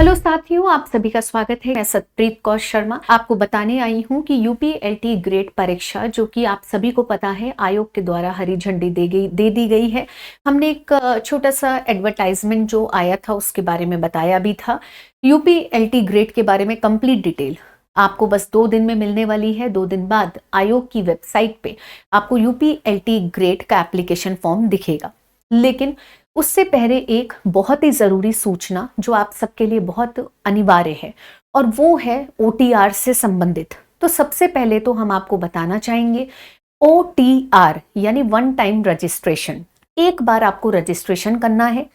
Hello साथियों, आप सभी का स्वागत है। मैं सतप्रीत कौर शर्मा आपको बताने आई हूं कि यूपीएलटी ग्रेड परीक्षा, जो कि आप सभी को पता है आयोग के द्वारा हरी झंडी दे दी गई है। हमने एक छोटा सा एडवर्टाइजमेंट जो आया था उसके बारे में बताया भी था। यूपीएलटी ग्रेड के बारे में कंप्लीट डिटेल आपको बस 2 दिन में मिलने वाली है। 2 दिन बाद आयोग की वेबसाइट पे आपको यूपीएलटी ग्रेड का एप्लीकेशन फॉर्म दिखेगा। लेकिन उससे पहले एक बहुत ही जरूरी सूचना जो आप सबके लिए बहुत अनिवार्य है, और वो है ओटीआर से संबंधित। तो सबसे पहले तो हम आपको बताना चाहेंगे ओटीआर यानी वन टाइम रजिस्ट्रेशन। एक बार आपको रजिस्ट्रेशन करना है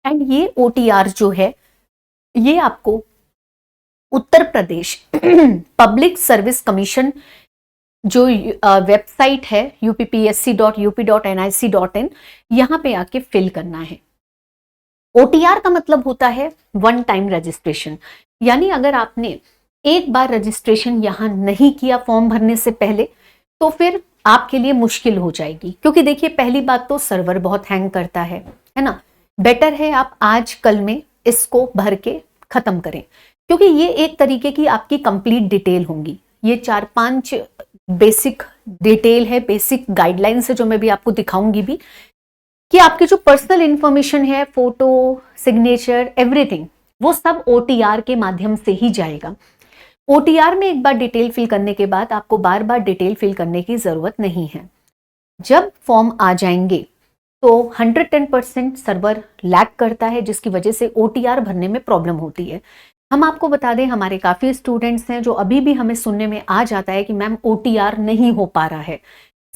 एंड ये ओटीआर जो है ये आपको Uttar Pradesh public service commission जो वेबसाइट है uppsc.up.nic.in, यहाँ पे आके फिल करना है। ओटीआर का मतलब होता है वन टाइम रजिस्ट्रेशन, यानी अगर आपने एक बार रजिस्ट्रेशन यहाँ नहीं किया फॉर्म भरने से पहले तो फिर आपके लिए मुश्किल हो जाएगी। क्योंकि देखिए, पहली बात तो सर्वर बहुत हैंग करता है ना। बेटर है आप आज कल में इसको भर के खत्म करें, क्योंकि ये एक तरीके की आपकी कंप्लीट डिटेल होंगी। ये 4-5 बेसिक डिटेल है, बेसिक गाइडलाइंस है, जो मैं भी आपको दिखाऊंगी भी कि आपकी जो पर्सनल इंफॉर्मेशन है, फोटो, सिग्नेचर, एवरीथिंग, वो सब ओटीआर के माध्यम से ही जाएगा। ओटीआर में एक बार डिटेल फिल करने के बाद आपको बार बार डिटेल फिल करने की जरूरत नहीं है। जब फॉर्म आ जाएंगे तो 110% सर्वर लैग करता है, जिसकी वजह से ओटीआर भरने में प्रॉब्लम होती है। हम आपको बता दें, हमारे काफी स्टूडेंट्स हैं जो अभी भी हमें सुनने में आ जाता है कि मैम ओटीआर नहीं हो पा रहा है,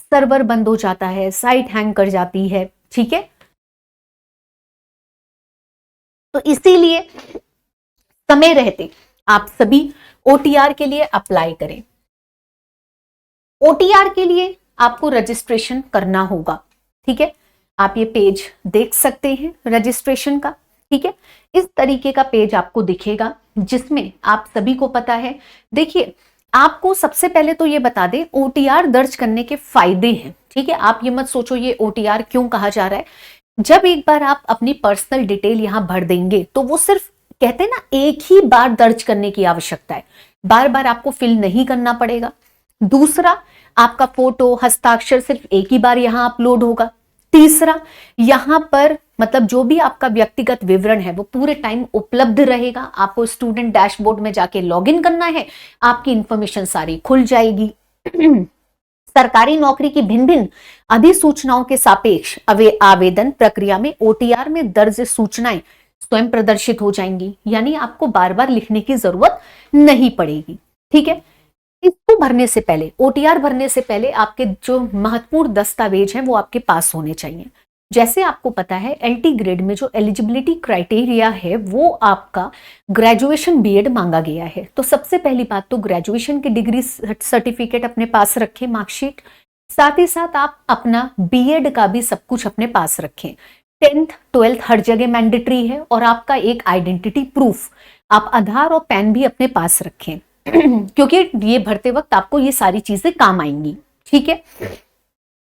सर्वर बंद हो जाता है, साइट हैंग कर जाती है। ठीक है, तो इसीलिए समय रहते आप सभी ओटीआर के लिए अप्लाई करें। ओटीआर के लिए आपको रजिस्ट्रेशन करना होगा। ठीक है, आप ये पेज देख सकते हैं रजिस्ट्रेशन का। ठीक है, इस तरीके का पेज आपको दिखेगा, जिसमें आप सभी को पता है। देखिए, आपको सबसे पहले तो ये बता दें ओटीआर दर्ज करने के फायदे हैं। ठीक है, आप ये मत सोचो ये ओटीआर क्यों कहा जा रहा है। जब एक बार आप अपनी पर्सनल डिटेल यहां भर देंगे तो वो सिर्फ कहते हैं ना, एक ही बार दर्ज करने की आवश्यकता है, बार बार आपको फिल नहीं करना पड़ेगा। दूसरा, आपका फोटो, हस्ताक्षर सिर्फ एक ही बार यहां अपलोड होगा। तीसरा, यहां पर मतलब जो भी आपका व्यक्तिगत विवरण है वो पूरे टाइम उपलब्ध रहेगा। आपको स्टूडेंट डैशबोर्ड में जाके लॉगिन करना है, आपकी इंफॉर्मेशन सारी खुल जाएगी। सरकारी नौकरी की भिन्न भिन्न अधिसूचनाओं के सापेक्ष आवेदन प्रक्रिया में ओटीआर में दर्ज सूचनाएं स्वयं प्रदर्शित हो जाएंगी, यानी आपको बार बार लिखने की जरूरत नहीं पड़ेगी। ठीक है, इसको भरने से पहले, ओटीआर भरने से पहले आपके जो महत्वपूर्ण दस्तावेज हैं वो आपके पास होने चाहिए। जैसे आपको पता है एलटी ग्रेड में जो एलिजिबिलिटी क्राइटेरिया है वो आपका ग्रेजुएशन बीएड मांगा गया है। तो सबसे पहली बात तो ग्रेजुएशन की डिग्री सर्टिफिकेट अपने पास रखें, मार्कशीट। साथ ही साथ आप अपना बीएड का भी सब कुछ अपने पास रखें। 10th 12th हर जगह मैंडेटरी है, और आपका एक आइडेंटिटी प्रूफ, आप आधार और पैन भी अपने पास रखें क्योंकि ये भरते वक्त आपको ये सारी चीजें काम आएंगी। ठीक है,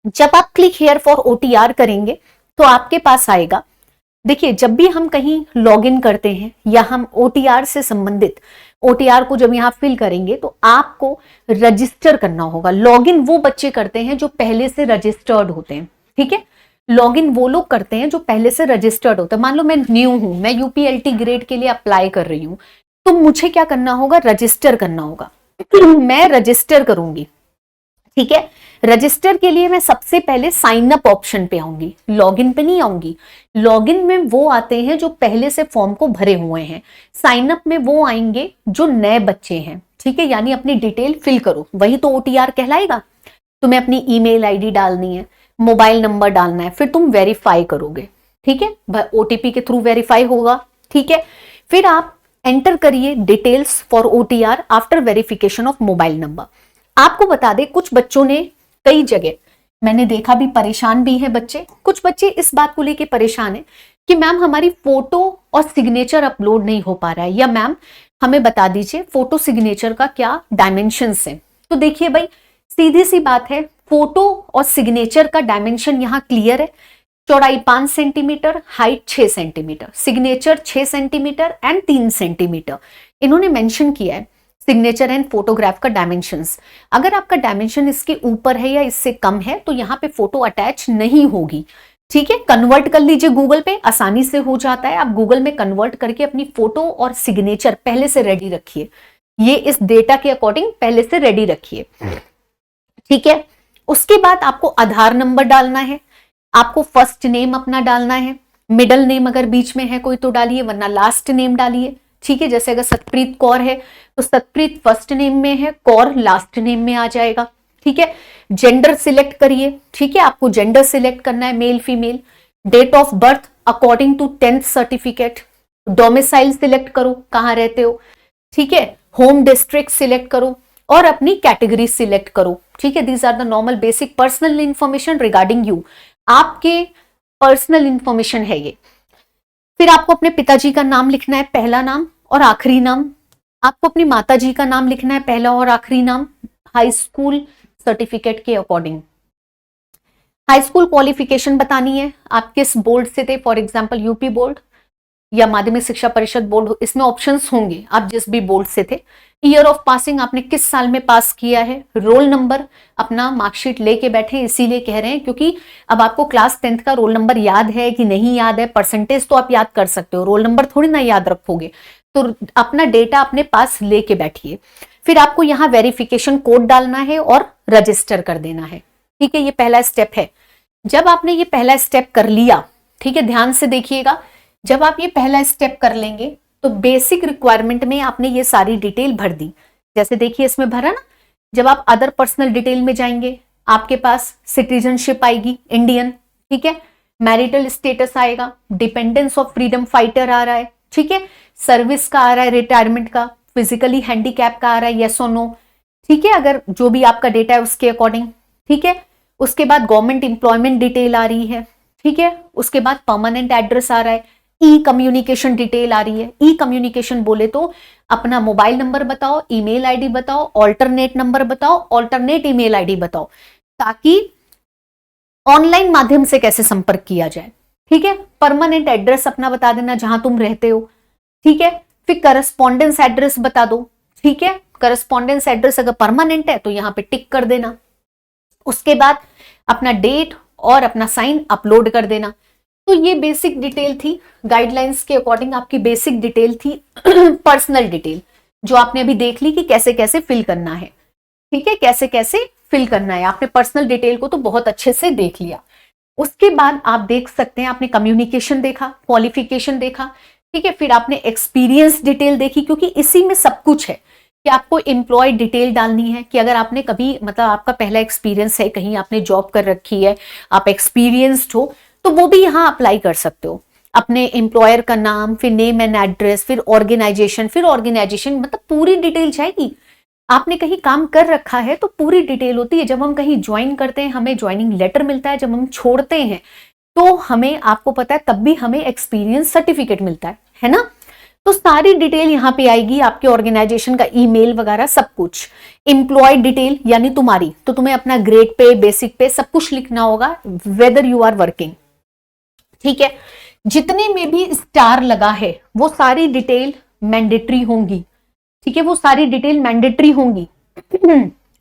जब आप क्लिक हियर फॉर ओटीआर करेंगे तो आपके पास आएगा। देखिए, जब भी हम कहीं लॉगिन करते हैं या हम ओटीआर से संबंधित ओटीआर को जब यहां फिल करेंगे तो आपको रजिस्टर करना होगा। लॉगिन वो बच्चे करते हैं जो पहले से रजिस्टर्ड होते हैं। ठीक है, लॉगिन वो लोग करते हैं जो पहले से रजिस्टर्ड होते हैं। मान लो मैं न्यू हूं, मैं यूपीएलटी ग्रेड के लिए अप्लाई कर रही हूं, तो मुझे क्या करना होगा, रजिस्टर करना होगा। मैं रजिस्टर करूंगी। ठीक है, रजिस्टर के लिए मैं सबसे पहले साइन अप ऑप्शन पे आऊंगी, लॉगिन पे नहीं आऊंगी। लॉगिन में वो आते हैं जो पहले से फॉर्म को भरे हुए हैं, साइन अप में वो आएंगे जो नए बच्चे हैं। ठीक है, यानी अपनी डिटेल फिल करो, वही तो ओटीआर कहलाएगा। तुम्हें अपनी ईमेल आईडी डालनी है, मोबाइल नंबर डालना है, फिर तुम वेरीफाई करोगे। ठीक है, ओटीपी के थ्रू वेरीफाई होगा। ठीक है, फिर आप एंटर करिए details for OTR after verification of mobile number. आपको बता दें, कुछ बच्चों ने कई जगह मैंने देखा भी, परेशान भी है बच्चे। कुछ बच्चे इस बात को लेके परेशान है कि मैम हमारी फोटो और सिग्नेचर अपलोड नहीं हो पा रहा है, या मैम हमें बता दीजिए फोटो सिग्नेचर का क्या डायमेंशंस है। तो देखिए भाई, सीधी सी बात है, फोटो और सिग्नेचर का डायमेंशन यहाँ क्लियर है। चौड़ाई 5 centimetre, height 6 centimetre, signature 6 centimetre and 3 centimetre. इन्होंने मेंशन किया है सिग्नेचर एंड फोटोग्राफ का डायमेंशंस। अगर आपका डायमेंशन इसके ऊपर है या इससे कम है तो यहाँ पे फोटो अटैच नहीं होगी। ठीक है, कन्वर्ट कर लीजिए गूगल पे, आसानी से हो जाता है। आप गूगल में कन्वर्ट करके अपनी फोटो और सिग्नेचर पहले से रेडी रखिए, ये इस डेटा के अकॉर्डिंग पहले से रेडी रखिए। ठीक है, उसके बाद आपको आधार नंबर डालना है, आपको फर्स्ट नेम अपना डालना है, मिडल नेम अगर बीच में है कोई तो डालिए, वरना लास्ट नेम डालिए। ठीक है, जैसे अगर सतप्रीत कौर है तो सतप्रीत फर्स्ट नेम में है, कौर लास्ट नेम में आ जाएगा। ठीक है, जेंडर सिलेक्ट करिए। ठीक है, आपको जेंडर सिलेक्ट करना है, male female. Date of birth according to 10th certificate. Domicile select करो, कहां रहते हो। ठीक है, होम डिस्ट्रिक्ट सिलेक्ट करो और अपनी कैटेगरी सिलेक्ट करो। ठीक है, these are the normal basic personal information regarding you, आपके पर्सनल इंफॉर्मेशन है ये। फिर आपको अपने पिताजी का नाम लिखना है, पहला नाम और आखिरी नाम। आपको अपनी माताजी का नाम लिखना है, पहला और आखिरी नाम, हाई स्कूल सर्टिफिकेट के अकॉर्डिंग। हाई स्कूल क्वालिफिकेशन बतानी है, आप किस बोर्ड से थे, फॉर एग्जांपल यूपी बोर्ड या माध्यमिक शिक्षा परिषद बोर्ड, इसमें ऑप्शंस होंगे, आप जिस भी बोर्ड से थे। ईयर ऑफ पासिंग, आपने किस साल में पास किया है। रोल नंबर, अपना मार्कशीट लेके बैठे, इसीलिए कह रहे हैं क्योंकि अब आपको क्लास 10th का रोल नंबर याद है कि नहीं याद है। परसेंटेज तो आप याद कर सकते हो, रोल नंबर थोड़ी ना याद रखोगे, तो अपना डेटा अपने पास लेके बैठिए। फिर आपको यहाँ वेरिफिकेशन कोड डालना है और रजिस्टर कर देना है। ठीक है, ये पहला स्टेप है। जब आपने ये पहला स्टेप कर लिया, ठीक है, ध्यान से देखिएगा, जब आप ये पहला स्टेप कर लेंगे तो बेसिक रिक्वायरमेंट में आपने ये सारी डिटेल भर दी। जैसे देखिए इसमें भरा ना, जब आप अदर पर्सनल डिटेल में जाएंगे आपके पास सिटीजनशिप आएगी इंडियन। ठीक है, मैरिटल स्टेटस आएगा, डिपेंडेंस ऑफ फ्रीडम फाइटर आ रहा है। ठीक है, सर्विस का आ रहा है, रिटायरमेंट का, फिजिकली हैंडीकैप का आ रहा है, येस और नो। ठीक है, अगर जो भी आपका डेटा है उसके अकॉर्डिंग। ठीक है, उसके बाद गवर्नमेंट एम्प्लॉयमेंट डिटेल आ रही है। ठीक है, उसके बाद परमानेंट एड्रेस आ रहा है, ई कम्युनिकेशन डिटेल आ रही है। ई कम्युनिकेशन बोले तो अपना मोबाइल नंबर बताओ, ईमेल आईडी बताओ, ऑल्टरनेट नंबर बताओ, ऑल्टरनेट ईमेल आईडी बताओ, ताकि ऑनलाइन माध्यम से कैसे संपर्क किया जाए। ठीक है, परमानेंट एड्रेस अपना बता देना जहां तुम रहते हो। ठीक है, फिर करस्पॉन्डेंस एड्रेस बता दो। ठीक है, करस्पॉन्डेंस एड्रेस अगर परमानेंट है तो यहां पे टिक कर देना। उसके बाद अपना डेट और अपना साइन अपलोड कर देना। तो ये बेसिक डिटेल थी, गाइडलाइंस के अकॉर्डिंग आपकी बेसिक डिटेल थी पर्सनल डिटेल, जो आपने अभी देख ली कि कैसे कैसे फिल करना है। ठीक है, कैसे कैसे फिल करना है, आपने पर्सनल डिटेल को तो बहुत अच्छे से देख लिया। उसके बाद आप देख सकते हैं, आपने कम्युनिकेशन देखा, क्वालिफिकेशन देखा। ठीक है, फिर आपने एक्सपीरियंस डिटेल देखी, क्योंकि इसी में सब कुछ है कि आपको एम्प्लॉय डिटेल डालनी है कि अगर आपने कभी मतलब आपका पहला एक्सपीरियंस है, कहीं आपने जॉब कर रखी है, आप एक्सपीरियंस्ड हो, तो वो भी यहाँ अप्लाई कर सकते हो। अपने एम्प्लॉयर का नाम, फिर नेम एंड एड्रेस, फिर ऑर्गेनाइजेशन, मतलब पूरी डिटेल जाएगी। आपने कहीं काम कर रखा है तो पूरी डिटेल होती है। जब हम कहीं ज्वाइन करते हैं हमें ज्वाइनिंग लेटर मिलता है, जब हम छोड़ते हैं तो हमें, आपको पता है, तब भी हमें एक्सपीरियंस सर्टिफिकेट मिलता है ना। तो सारी डिटेल यहाँ पे आएगी, आपके ऑर्गेनाइजेशन का ईमेल वगैरह सब कुछ। एम्प्लॉय डिटेल यानी तुम्हारी, तो तुम्हें अपना ग्रेड पे, बेसिक पे सब कुछ लिखना होगा, वेदर यू आर वर्किंग। ठीक है, जितने में भी स्टार लगा है वो सारी डिटेल मैंडेटरी होंगी। ठीक है, वो सारी डिटेल मैंडेटरी होंगी।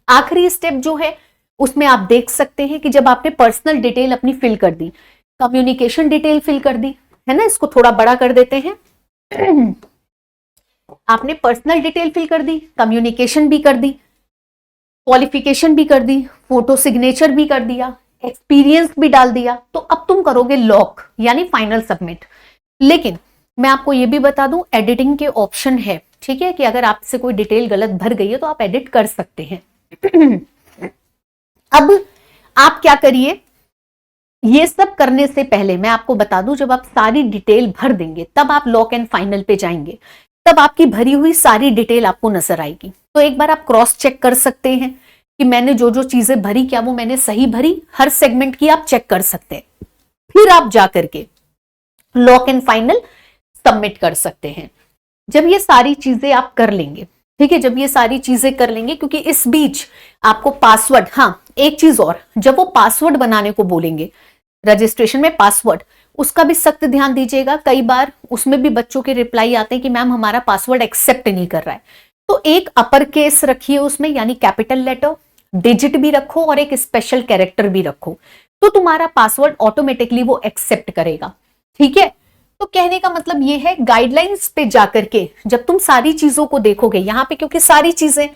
आखिरी स्टेप जो है उसमें आप देख सकते हैं कि जब आपने पर्सनल डिटेल अपनी फिल कर दी, कम्युनिकेशन डिटेल फिल कर दी है ना, इसको थोड़ा बड़ा कर देते हैं। आपने पर्सनल डिटेल फिल कर दी, कम्युनिकेशन भी कर दी, क्वालिफिकेशन भी कर दी, फोटो सिग्नेचर भी कर दिया, एक्सपीरियंस भी डाल दिया, तो अब तुम करोगे लॉक यानी फाइनल सबमिट। लेकिन मैं आपको ये भी बता दूं, एडिटिंग के ऑप्शन है। ठीक है, कि अगर आपसे कोई डिटेल गलत भर गई है तो आप एडिट कर सकते हैं। अब आप क्या करिए, ये सब करने से पहले मैं आपको बता दूं, जब आप सारी डिटेल भर देंगे तब आप लॉक एंड फाइनल पे जाएंगे, तब आपकी भरी हुई सारी डिटेल आपको नजर आएगी। तो एक बार आप क्रॉस चेक कर सकते हैं कि मैंने जो जो चीजें भरी क्या वो मैंने सही भरी, हर सेगमेंट की आप चेक कर सकते हैं। फिर आप जाकर के लॉक एंड फाइनल सबमिट कर सकते हैं। जब ये सारी चीजें आप कर लेंगे, ठीक है, जब ये सारी चीजें कर लेंगे, क्योंकि इस बीच आपको पासवर्ड, हाँ एक चीज और, जब वो पासवर्ड बनाने को बोलेंगे, रजिस्ट्रेशन में पासवर्ड, उसका भी सख्त ध्यान दीजिएगा। कई बार उसमें भी बच्चों के रिप्लाई आते हैं कि मैम हमारा पासवर्ड एक्सेप्ट नहीं कर रहा है, तो एक अपर केस रखिए उसमें, यानी कैपिटल लेटर, डिजिट भी रखो और एक स्पेशल कैरेक्टर भी रखो, तो तुम्हारा पासवर्ड ऑटोमेटिकली वो एक्सेप्ट करेगा। ठीक है, तो कहने का मतलब ये है, गाइडलाइंस पे जाकर के जब तुम सारी चीजों को देखोगे यहाँ पे, क्योंकि सारी चीजें,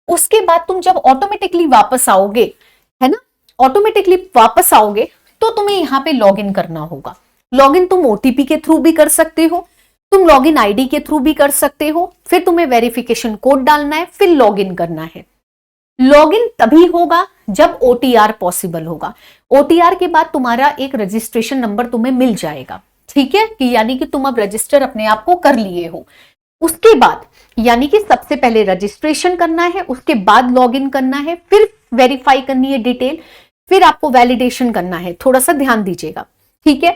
उसके बाद तुम जब ऑटोमेटिकली वापस आओगे, है ना, ऑटोमेटिकली वापस आओगे, तो तुम्हें यहाँ पे लॉग इन करना होगा। लॉग इन तुम ओटीपी के थ्रू भी कर सकते हो, तुम लॉग इन आईडी के थ्रू भी कर सकते हो, फिर तुम्हें वेरिफिकेशन कोड डालना है, फिर लॉग इन करना है। लॉग इन तभी होगा जब ओटीआर पॉसिबल होगा। ओटीआर के बाद तुम्हारा एक रजिस्ट्रेशन नंबर तुम्हें मिल जाएगा। ठीक है, कि यानी कि तुम अब रजिस्टर अपने आप को कर लिए हो। उसके बाद यानी कि सबसे पहले रजिस्ट्रेशन करना है, उसके बाद लॉग इन करना है, फिर वेरीफाई करनी है डिटेल, फिर आपको वैलिडेशन करना है। थोड़ा सा ध्यान दीजिएगा। ठीक है,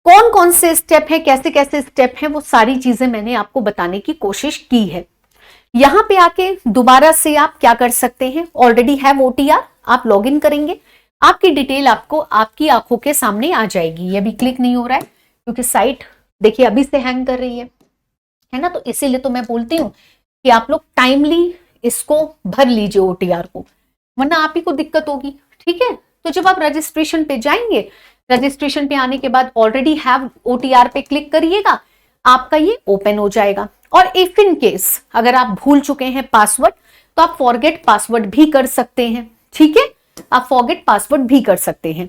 कौन कौन से स्टेप है, कैसे कैसे स्टेप है, वो सारी चीजें मैंने आपको बताने की कोशिश की है। यहां पे आके दोबारा से आप क्या कर सकते हैं, ऑलरेडी हैव ओटीआर, आप लॉग इन करेंगे, आपकी डिटेल आपको आपकी आंखों के सामने आ जाएगी। ये भी क्लिक नहीं हो रहा है क्योंकि साइट देखिए अभी से हैंग कर रही है ना, तो इसीलिए तो मैं बोलती हूँ कि आप लोग टाइमली इसको भर लीजिए ओटीआर को, वरना आप ही को दिक्कत होगी। ठीक है, तो जब आप रजिस्ट्रेशन पे जाएंगे, रजिस्ट्रेशन पे आने के बाद ऑलरेडी हैव ओटीआर पे क्लिक करिएगा, आपका ये ओपन हो जाएगा। और इफ इन केस अगर आप भूल चुके हैं पासवर्ड, तो आप फॉरगेट पासवर्ड भी कर सकते हैं। ठीक है, आप फॉरगेट पासवर्ड भी कर सकते हैं।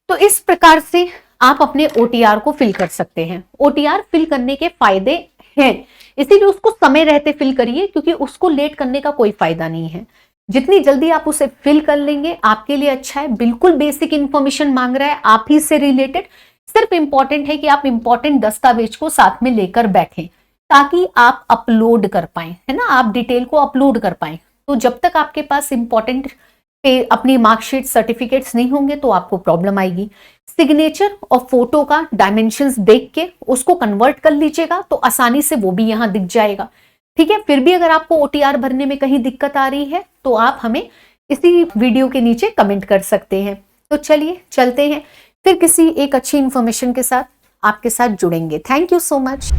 तो इस प्रकार से आप अपने ओटीआर को फिल कर सकते हैं। ओटीआर फिल करने के फायदे हैं, इसीलिए उसको समय रहते फिल करिए, क्योंकि उसको लेट करने का कोई फायदा नहीं है। जितनी जल्दी आप उसे फिल कर लेंगे आपके लिए अच्छा है। बिल्कुल बेसिक इंफॉर्मेशन मांग रहा है आप ही से रिलेटेड, सिर्फ इंपॉर्टेंट है कि आप इंपॉर्टेंट दस्तावेज को साथ में लेकर बैठें ताकि आप अपलोड कर पाए, है ना, आप डिटेल को अपलोड कर पाए। तो जब तक आपके पास इंपॉर्टेंट अपनी मार्कशीट सर्टिफिकेट्स नहीं होंगे तो आपको प्रॉब्लम आएगी। सिग्नेचर और फोटो का डायमेंशंस देख के उसको कन्वर्ट कर लीजिएगा, तो आसानी से वो भी यहां दिख जाएगा। ठीक है, फिर भी अगर आपको ओटीआर भरने में कहीं दिक्कत आ रही है तो आप हमें इसी वीडियो के नीचे कमेंट कर सकते हैं। तो चलिए चलते हैं, फिर किसी एक अच्छी इंफॉर्मेशन के साथ आपके साथ जुड़ेंगे। Thank you so much.